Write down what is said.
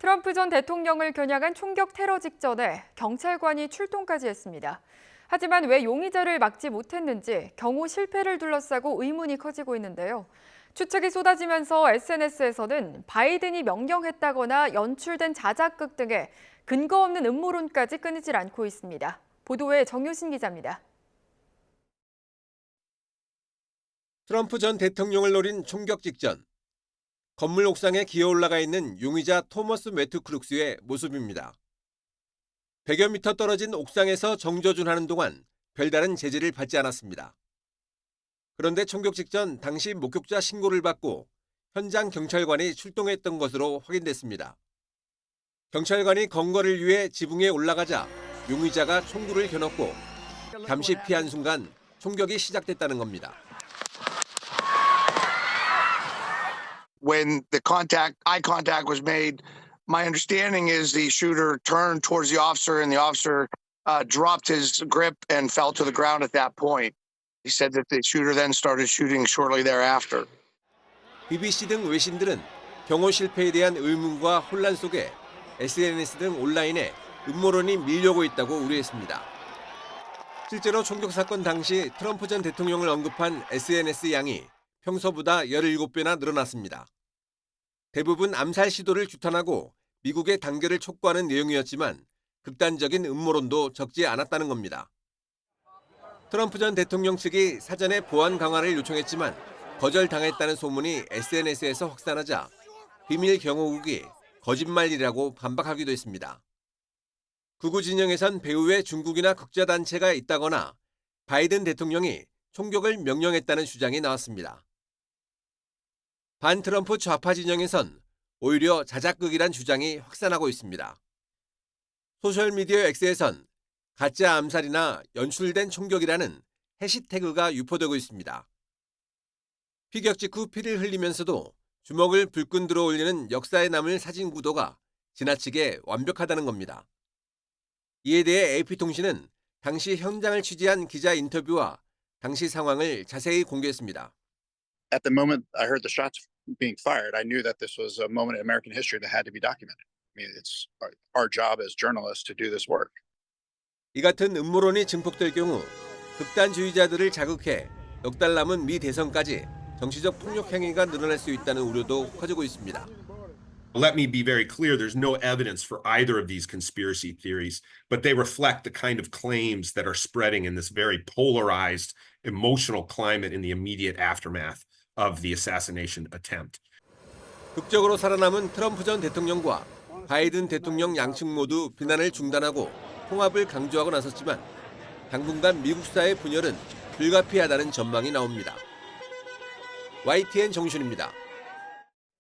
트럼프 전 대통령을 겨냥한 총격 테러 직전에 경찰관이 출동까지 했습니다. 하지만 왜 용의자를 막지 못했는지 경호 실패를 둘러싸고 의문이 커지고 있는데요. 추측이 쏟아지면서 SNS에서는 바이든이 명령했다거나 연출된 자작극 등의 근거 없는 음모론까지 끊이질 않고 있습니다. 보도에 정유신 기자입니다. 트럼프 전 대통령을 노린 총격 직전, 건물 옥상에 기어 올라가 있는 용의자 토머스 매튜 크룩스의 모습입니다. 100여 미터 떨어진 옥상에서 정조준하는 동안 별다른 제지를 받지 않았습니다. 그런데 총격 직전 당시 목격자 신고를 받고 현장 경찰관이 출동했던 것으로 확인됐습니다. 경찰관이 건거를 위해 지붕에 올라가자 용의자가 총구를 겨눴고 잠시 피한 순간 총격이 시작됐다는 겁니다. When the eye contact was made, my understanding is the shooter turned towards the officer and the officer dropped his grip and fell to the ground at that point. He said that the shooter then started shooting shortly thereafter. BBC 등 외신들은 경호 실패에 대한 의문과 혼란 속에 SNS 등 온라인에 음모론이 밀려오고 있다고 우려했습니다. 실제로 총격 사건 당시 트럼프 전 대통령을 언급한 SNS 양이 평소보다 17배나 늘어났습니다. 대부분 암살 시도를 규탄하고 미국의 단결을 촉구하는 내용이었지만 극단적인 음모론도 적지 않았다는 겁니다. 트럼프 전 대통령 측이 사전에 보안 강화를 요청했지만 거절당했다는 소문이 SNS에서 확산하자 비밀 경호국이 거짓말이라고 반박하기도 했습니다. 극우 진영에선 배후에 중국이나 극자단체가 있다거나 바이든 대통령이 총격을 명령했다는 주장이 나왔습니다. 반 트럼프 좌파 진영에선 오히려 자작극이란 주장이 확산하고 있습니다. 소셜미디어 X에선 가짜 암살이나 연출된 총격이라는 해시태그가 유포되고 있습니다. 피격 직후 피를 흘리면서도 주먹을 불끈 들어 올리는 역사에 남을 사진 구도가 지나치게 완벽하다는 겁니다. 이에 대해 AP통신은 당시 현장을 취재한 기자 인터뷰와 당시 상황을 자세히 공개했습니다. At the moment I heard the shots being fired, I knew that this was a moment in American history that had to be documented. I mean, it's our job as journalists to do this work. 이 같은 음모론이 증폭될 경우 극단주의자들을 자극해 넉 달 남은 미 대선까지 정치적 폭력 행위가 늘어날 수 있다는 우려도 커지고 있습니다. Let me be very clear, there's no evidence for either of these conspiracy theories, but they reflect the kind of claims that are spreading in this very polarized, emotional climate in the immediate aftermath of the assassination attempt. 극적으로 살아남은 트럼프 전 대통령과 바이든 대통령 양측 모두 비난을 중단하고 통합을 강조하고 나섰지만 당분간 미국 사회 분열은 불가피하다는 전망이 나옵니다. YTN 정준입니다.